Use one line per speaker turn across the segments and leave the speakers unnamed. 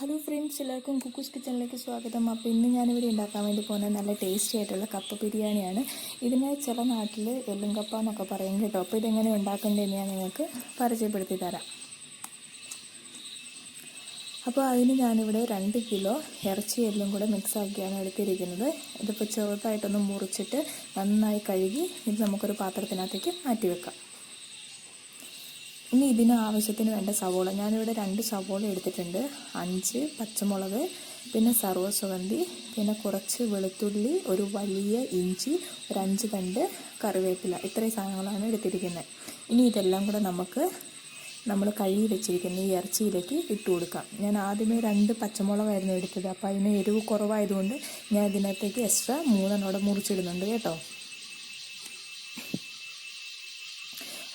Hello friends, എല്ലാവർക്കും cuckoo's കിച്ചണിലേക്ക് സ്വാഗതം. അപ്പോൾ ഇന്ന് ഞാനിവിടെ ഉണ്ടാക്കാൻ വേണ്ടി പോകുന്നത് നല്ല ടേസ്റ്റി ആയിട്ടുള്ള കപ്പ ബിരിയാണിയാണ്. ഇതിനെ ചില നാട്ടിൽ എല്ലും കപ്പ എന്നൊക്കെ പറയും കേട്ടോ. അപ്പോൾ ഇതെങ്ങനെ ഉണ്ടാക്കേണ്ടതെന്ന് ഞാൻ നിങ്ങൾക്ക് പരിചയപ്പെടുത്തി തരാം. അപ്പോൾ അതിന് ഞാനിവിടെ 2 കിലോ ഇറച്ചി എല്ലും കൂടെ മിക്സാക്കിയാണ് എടുത്തിരിക്കുന്നത്. ഇതിപ്പോൾ ചെറുതായിട്ടൊന്ന് മുറിച്ചിട്ട് നന്നായി കഴുകി ഇത് നമുക്കൊരു പാത്രത്തിനകത്തേക്ക് മാറ്റി വെക്കാം. ഇനി ഇതിന് ആവശ്യത്തിന് വേണ്ട സവോള ഞാനിവിടെ 2 സവോള എടുത്തിട്ടുണ്ട്, 5 പച്ചമുളക്, പിന്നെ സർവ്വസുഗന്ധി, പിന്നെ കുറച്ച് വെളുത്തുള്ളി, ഒരു വലിയ ഇഞ്ചി, ഒരു 5 തണ്ട് കറിവേപ്പില. ഇത്രയും സാധനങ്ങളാണ് എടുത്തിരിക്കുന്നത്. ഇനി ഇതെല്ലാം കൂടെ നമ്മൾ കഴുകി വെച്ചിരിക്കുന്ന ഈ ഇറച്ചിയിലേക്ക് ഇട്ട് കൊടുക്കാം. ഞാൻ ആദ്യമേ 2 പച്ചമുളകായിരുന്നു എടുത്തത്. അപ്പോൾ അതിന് എരിവ് കുറവായതുകൊണ്ട് ഞാൻ ഇതിനകത്തേക്ക് എക്സ്ട്രാ 3 മുറിച്ചിടുന്നുണ്ട് കേട്ടോ.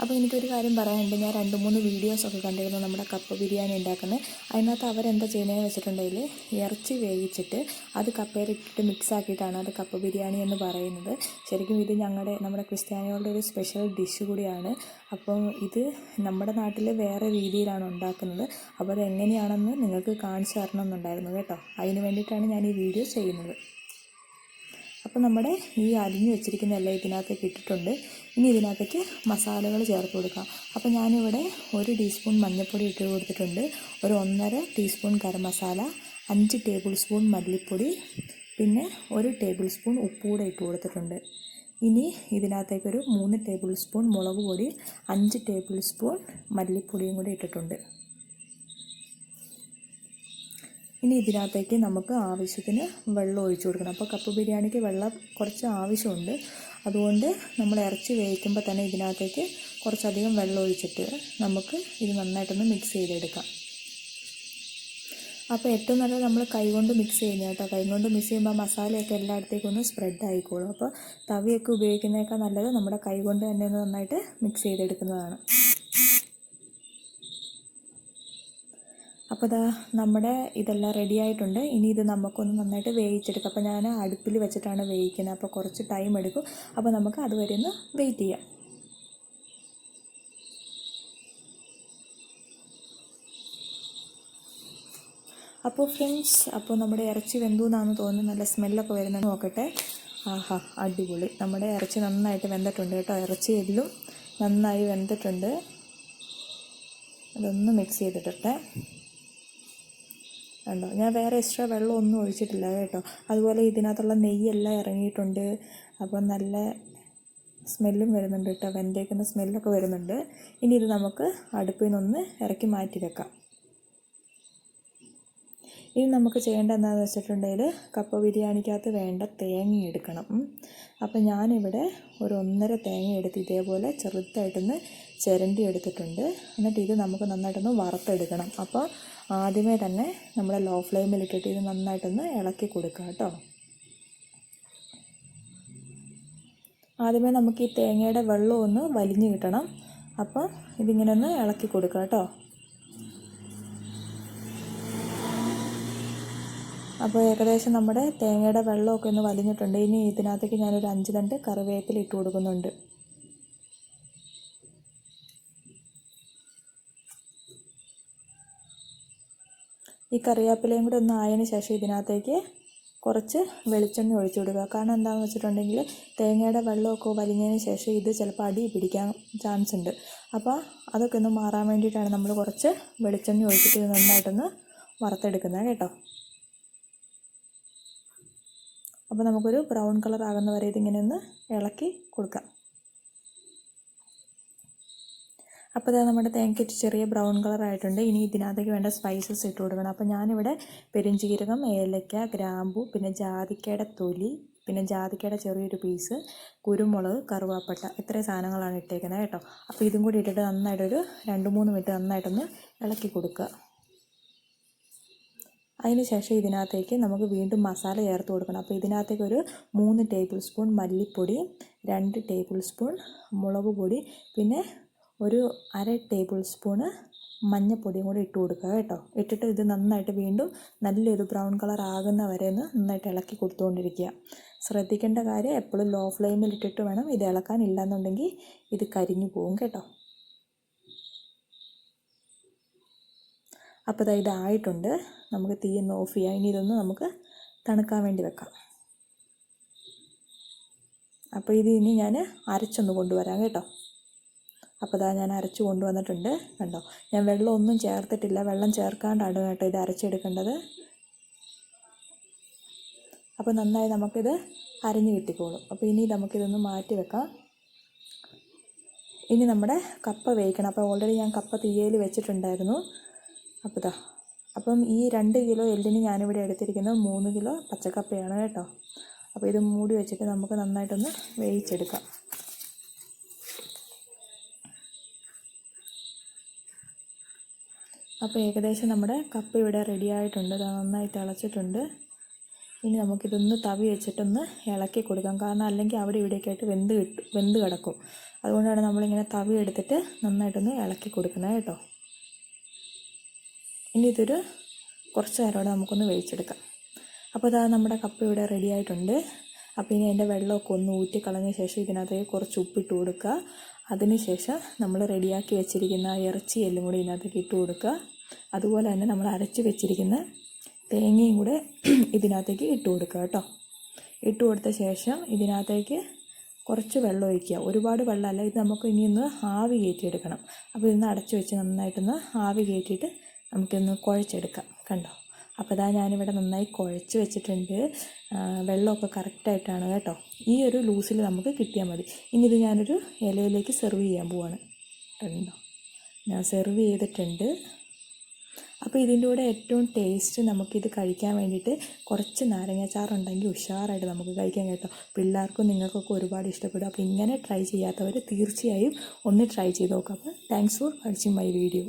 അപ്പോൾ എനിക്കൊരു കാര്യം പറയാനുണ്ട്. ഞാൻ 2-3 വീഡിയോസൊക്കെ കണ്ടിരുന്നു നമ്മുടെ കപ്പ ബിരിയാണി ഉണ്ടാക്കുന്നത്. അതിനകത്ത് അവരെന്താ ചെയ്യുന്നതെന്ന് വെച്ചിട്ടുണ്ടെങ്കിൽ ഇറച്ചി വേവിച്ചിട്ട് അത് കപ്പയിലിട്ടിട്ട് മിക്സാക്കിയിട്ടാണ് അത് കപ്പ ബിരിയാണി എന്ന് പറയുന്നത്. ശരിക്കും ഇത് നമ്മുടെ ക്രിസ്ത്യാനികളുടെ ഒരു സ്പെഷ്യൽ ഡിഷ് കൂടിയാണ്. അപ്പം ഇത് നമ്മുടെ നാട്ടിൽ വേറെ രീതിയിലാണ് ഉണ്ടാക്കുന്നത്. അപ്പോൾ അതെങ്ങനെയാണെന്ന് നിങ്ങൾക്ക് കാണിച്ചു തരണമെന്നുണ്ടായിരുന്നു കേട്ടോ. അതിന് വേണ്ടിയിട്ടാണ് ഞാൻ ഈ വീഡിയോ ചെയ്യുന്നത്. അപ്പോൾ നമ്മുടെ ഈ അരിഞ്ഞു വെച്ചിരിക്കുന്ന എല്ലാം ഇതിനകത്തേക്ക് ഇട്ടിട്ടുണ്ട്. ഇനി ഇതിനകത്തേക്ക് മസാലകൾ ചേർത്ത് കൊടുക്കാം. അപ്പോൾ ഞാനിവിടെ 1 ടീസ്പൂൺ മഞ്ഞൾപ്പൊടി ഇട്ട് കൊടുത്തിട്ടുണ്ട്, ഒരു 1.5 teaspoon garam masala, 5 table spoon മല്ലിപ്പൊടി, പിന്നെ 1 ടേബിൾ സ്പൂൺ ഉപ്പ് കൂടെ ഇട്ട് കൊടുത്തിട്ടുണ്ട്. ഇനി ഇതിനകത്തേക്കൊരു 3 ടേബിൾ സ്പൂൺ മുളക് പൊടി, 5 ടേബിൾ സ്പൂൺ മല്ലിപ്പൊടിയും കൂടെ ഇട്ടിട്ടുണ്ട്. ഇനി ഇതിനകത്തേക്ക് നമുക്ക് ആവശ്യത്തിന് വെള്ളം ഒഴിച്ചു കൊടുക്കണം. അപ്പോൾ കപ്പ ബിരിയാണിക്ക് വെള്ളം കുറച്ച് ആവശ്യമുണ്ട്. അതുകൊണ്ട് നമ്മൾ ഇറച്ചി വേവിക്കുമ്പോൾ തന്നെ ഇതിനകത്തേക്ക് കുറച്ചധികം വെള്ളം ഒഴിച്ചിട്ട് നമുക്ക് ഇത് നന്നായിട്ടൊന്ന് മിക്സ് ചെയ്തെടുക്കാം. അപ്പോൾ ഏറ്റവും നല്ലത് നമ്മൾ കൈകൊണ്ട് മിക്സ് ചെയ്യുന്നത് കേട്ടോ. കൈകൊണ്ട് മിക്സ് ചെയ്യുമ്പോൾ മസാലയൊക്കെ എല്ലായിടത്തേക്കും ഒന്ന് സ്പ്രെഡ് ആയിക്കോളും. അപ്പോൾ തവിയൊക്കെ ഉപയോഗിക്കുന്നതിനേക്കാൾ നല്ലത് നമ്മുടെ കൈകൊണ്ട് തന്നെ ഒന്ന് നന്നായിട്ട് മിക്സ് ചെയ്തെടുക്കുന്നതാണ്. അപ്പോൾ നമ്മുടെ ഇതെല്ലാം റെഡി ആയിട്ടുണ്ട്. ഇനി ഇത് നമുക്കൊന്ന് നന്നായിട്ട് വേവിച്ചെടുക്കാം. അപ്പോൾ ഞാൻ അടുപ്പിൽ വെച്ചിട്ടാണ് വേവിക്കുന്നത്. അപ്പോൾ കുറച്ച് ടൈം എടുക്കും. അപ്പോൾ നമുക്ക് അതുവരെ ഒന്ന് വെയിറ്റ് ചെയ്യാം. അപ്പോൾ ഫ്രണ്ട്സ്, അപ്പോൾ നമ്മുടെ ഇറച്ചി വെന്തു എന്നാണ് തോന്നുന്നത്. നല്ല സ്മെല്ലൊക്കെ വരുന്നത് നോക്കട്ടെ. ആഹാ, അടിപൊളി. നമ്മുടെ ഇറച്ചി നന്നായിട്ട് വെന്തിട്ടുണ്ട് കേട്ടോ. ഇറച്ചി എല്ലും നന്നായി വെന്തിട്ടുണ്ട്. അതൊന്ന് മിക്സ് ചെയ്തിട്ടെ കണ്ടോ. ഞാൻ വേറെ എക്സ്ട്രാ വെള്ളമൊന്നും ഒഴിച്ചിട്ടില്ല കേട്ടോ. അതുപോലെ ഇതിനകത്തുള്ള നെയ്യെല്ലാം ഇറങ്ങിയിട്ടുണ്ട്. അപ്പോൾ നല്ല സ്മെല്ലും വരുന്നുണ്ട് കേട്ടോ. വെന്തേക്കുന്ന സ്മെല്ലൊക്കെ വരുന്നുണ്ട്. ഇനി ഇത് നമുക്ക് അടുപ്പിൽ നിന്നൊന്ന് ഇറക്കി മാറ്റി വെക്കാം. ഇനി നമുക്ക് ചെയ്യേണ്ടത് എന്താണെന്ന് വെച്ചിട്ടുണ്ടെങ്കിൽ കപ്പ ബിരിയാണിക്കകത്ത് വേണ്ട തേങ്ങ എടുക്കണം. അപ്പോൾ ഞാനിവിടെ ഒരു 1.5 തേങ്ങ എടുത്ത് ഇതേപോലെ ചെറുതായിട്ടൊന്ന് ചിരണ്ടി എടുത്തിട്ടുണ്ട്. എന്നിട്ട് ഇത് നമുക്ക് നന്നായിട്ടൊന്ന് വറുത്തെടുക്കണം. അപ്പോൾ ആദ്യമേ തന്നെ നമ്മൾ ലോ ഫ്ലെയിമിലിട്ടിട്ട് ഇത് നന്നായിട്ടൊന്ന് ഇളക്കി കൊടുക്കുക കേട്ടോ. ആദ്യമേ നമുക്ക് ഈ തേങ്ങയുടെ വെള്ളം ഒന്ന് വലിഞ്ഞ് കിട്ടണം. അപ്പോൾ ഇതിങ്ങനെ ഒന്ന് ഇളക്കി കൊടുക്കുക കേട്ടോ. അപ്പോൾ ഏകദേശം നമ്മുടെ തേങ്ങയുടെ വെള്ളമൊക്കെ ഒന്ന് വലിഞ്ഞിട്ടുണ്ട്. ഇനി ഇതിനകത്തേക്ക് ഞാനൊരു 5 തണ്ട് കറിവേപ്പില ഇട്ട് കൊടുക്കുന്നുണ്ട്. ഈ കറിവേപ്പിലയും കൂടെ ഒന്ന് ആയതിന് ശേഷം ഇതിനകത്തേക്ക് കുറച്ച് വെളിച്ചെണ്ണ ഒഴിച്ചു കൊടുക്കുക. കാരണം എന്താണെന്ന് വെച്ചിട്ടുണ്ടെങ്കിൽ തേങ്ങയുടെ വെള്ളമൊക്കെ വലിഞ്ഞതിന് ശേഷം ഇത് ചിലപ്പോൾ അടി പിടിക്കാൻ ചാൻസ് ഉണ്ട്. അപ്പോൾ അതൊക്കെ ഒന്ന് മാറാൻ വേണ്ടിയിട്ടാണ് നമ്മൾ കുറച്ച് വെളിച്ചെണ്ണ ഒഴിച്ചിട്ട് ഇത് നന്നായിട്ടൊന്ന് വറുത്തെടുക്കുന്നത് കേട്ടോ. അപ്പോൾ നമുക്കൊരു ബ്രൗൺ കളർ ആകുന്ന വരെ ഇതിങ്ങനെ ഒന്ന് ഇളക്കി കൊടുക്കാം. അപ്പോൾ ഇത് നമ്മുടെ തേങ്ങയ്ക്ക് ചെറിയ ബ്രൗൺ കളർ ആയിട്ടുണ്ട്. ഇനി ഇതിനകത്തേക്ക് വേണ്ട സ്പൈസസ് ഇട്ട് കൊടുക്കണം. അപ്പോൾ ഞാനിവിടെ പെരുംജീരകം, ഏലക്ക, ഗ്രാമ്പു, പിന്നെ ജാതിക്കയുടെ തൊലി, പിന്നെ ജാതിക്കയുടെ ചെറിയൊരു പീസ്, കുരുമുളക്, കറുവാപ്പട്ട, ഇത്രയും സാധനങ്ങളാണ് ഇട്ടേക്കുന്നത് കേട്ടോ. അപ്പോൾ ഇതും കൂടി ഇട്ടിട്ട് നന്നായിട്ടൊരു 2-3 മിനിറ്റ് നന്നായിട്ടൊന്ന് ഇളക്കി കൊടുക്കുക. അതിന് ശേഷം ഇതിനകത്തേക്ക് നമുക്ക് വീണ്ടും മസാല ചേർത്ത് കൊടുക്കണം. അപ്പോൾ ഇതിനകത്തേക്ക് ഒരു 3 ടേബിൾ സ്പൂൺ മല്ലിപ്പൊടി, 2 ടേബിൾ സ്പൂൺ മുളക് പൊടി, പിന്നെ ഒരു 1/2 ടേബിൾ സ്പൂണ് മഞ്ഞൾപ്പൊടിയും കൂടി ഇട്ട് കൊടുക്കുക കേട്ടോ. ഇട്ടിട്ട് ഇത് നന്നായിട്ട് വീണ്ടും നല്ലൊരു ബ്രൗൺ കളർ ആകുന്ന വരെ ഒന്ന് നന്നായിട്ട് ഇളക്കി കൊടുത്തുകൊണ്ടിരിക്കുക. ശ്രദ്ധിക്കേണ്ട കാര്യം എപ്പോഴും ലോ ഫ്ലെയിമിൽ ഇട്ടിട്ട് വേണം ഇത് ഇളക്കാൻ. ഇല്ലാന്നുണ്ടെങ്കിൽ ഇത് കരിഞ്ഞു പോകും കേട്ടോ. അപ്പോൾ ഇതായിട്ടുണ്ട്. നമുക്ക് തീയൊന്ന് ഓഫ് ചെയ്യാം. ഇനി ഇതൊന്ന് നമുക്ക് തണുക്കാൻ വേണ്ടി വെക്കാം. അപ്പോൾ ഇനി ഞാൻ അരച്ചൊന്ന് കൊണ്ടുവരാം കേട്ടോ. അപ്പോൾ ഞാൻ അരച്ച് കൊണ്ടുവന്നിട്ടുണ്ട്. കണ്ടോ, ഞാൻ വെള്ളമൊന്നും ചേർത്തിട്ടില്ല. വെള്ളം ചേർക്കാണ്ടാണ് കേട്ടോ ഇത് അരച്ചെടുക്കേണ്ടത്. അപ്പോൾ നന്നായി നമുക്കിത് അരഞ്ഞ് കിട്ടിക്കോളും. അപ്പോൾ ഇനി നമുക്കിതൊന്ന് മാറ്റി വെക്കാം. ഇനി നമ്മുടെ കപ്പ വേവിക്കണം. അപ്പോൾ ഓൾറെഡി ഞാൻ കപ്പ തീയയിൽ വെച്ചിട്ടുണ്ടായിരുന്നു. അപ്പം ഈ 2 കിലോ എല്ലിന് ഞാനിവിടെ എടുത്തിരിക്കുന്നത് 3 കിലോ പച്ചക്കപ്പയാണ് കേട്ടോ. അപ്പോൾ ഇത് മൂടി വെച്ചിട്ട് നമുക്ക് നന്നായിട്ടൊന്ന് വേവിച്ചെടുക്കാം. അപ്പോൾ ഏകദേശം നമ്മുടെ കപ്പ ഇവിടെ റെഡി ആയിട്ടുണ്ട്. അത് നന്നായി തിളച്ചിട്ടുണ്ട്. ഇനി നമുക്കിതൊന്ന് തവി വെച്ചിട്ടൊന്ന് ഇളക്കി കൊടുക്കാം. കാരണം അല്ലെങ്കിൽ അവിടെ ഇവിടെയൊക്കെ ആയിട്ട് വെന്ത് കിടക്കും. അതുകൊണ്ടാണ് നമ്മളിങ്ങനെ തവി എടുത്തിട്ട് നന്നായിട്ടൊന്ന് ഇളക്കി കൊടുക്കുന്നത് കേട്ടോ. ഇനി ഇതൊരു കുറച്ച് നേരം നമുക്കൊന്ന് വേവിച്ചെടുക്കാം. അപ്പോൾ നമ്മുടെ കപ്പ ഇവിടെ റെഡി ആയിട്ടുണ്ട്. അപ്പോൾ ഇനി അതിൻ്റെ വെള്ളമൊക്കെ ഒന്ന് ഊറ്റിക്കളഞ്ഞ ശേഷം ഇതിനകത്തേക്ക് കുറച്ച് ഉപ്പിട്ട് കൊടുക്കുക. അതിനുശേഷം നമ്മൾ റെഡിയാക്കി വെച്ചിരിക്കുന്ന ഇറച്ചി എല്ലും കൂടി ഇതിനകത്തേക്ക് ഇട്ട് കൊടുക്കുക. അതുപോലെ തന്നെ നമ്മൾ അരച്ച് വെച്ചിരിക്കുന്ന തേങ്ങയും കൂടെ ഇതിനകത്തേക്ക് ഇട്ട് കൊടുക്കുക കേട്ടോ. ഇട്ട് കൊടുത്ത ശേഷം ഇതിനകത്തേക്ക് കുറച്ച് വെള്ളം ഒഴിക്കുക. ഒരുപാട് വെള്ളമല്ല, ഇത് നമുക്ക് ഇനിയൊന്ന് ആവി കയറ്റിയെടുക്കണം. അപ്പോൾ ഇതൊന്ന് അടച്ച് വെച്ച് നന്നായിട്ടൊന്ന് ആവി കയറ്റിയിട്ട് നമുക്കൊന്ന് കുഴച്ചെടുക്കാം. കണ്ടോ, അപ്പോൾ ഞാനിവിടെ നന്നായി കുഴച്ച് വെച്ചിട്ടുണ്ട്. വെള്ളമൊക്കെ കറക്റ്റായിട്ടാണ് കേട്ടോ. ഈ ഒരു ലൂസിൽ നമുക്ക് കിട്ടിയാൽ മതി. ഇനി ഇത് ഞാനൊരു ഇലയിലേക്ക് സെർവ് ചെയ്യാൻ പോവാണ്. കണ്ടോ, ഞാൻ സെർവ് ചെയ്തിട്ടുണ്ട്. അപ്പോൾ ഇതിൻ്റെ കൂടെ ഏറ്റവും ടേസ്റ്റ് നമുക്കിത് കഴിക്കാൻ വേണ്ടിയിട്ട് കുറച്ച് നാരങ്ങാച്ചാറുണ്ടെങ്കിൽ ഉഷാറായിട്ട് നമുക്ക് കഴിക്കാൻ കേട്ടോ. പിള്ളേർക്കും നിങ്ങൾക്കൊക്കെ ഒരുപാട് ഇഷ്ടപ്പെടും. അപ്പോൾ ഇങ്ങനെ ട്രൈ ചെയ്യാത്തവർ തീർച്ചയായും ഒന്ന് ട്രൈ ചെയ്ത് നോക്കാം. അപ്പോൾ thanks for watching my video.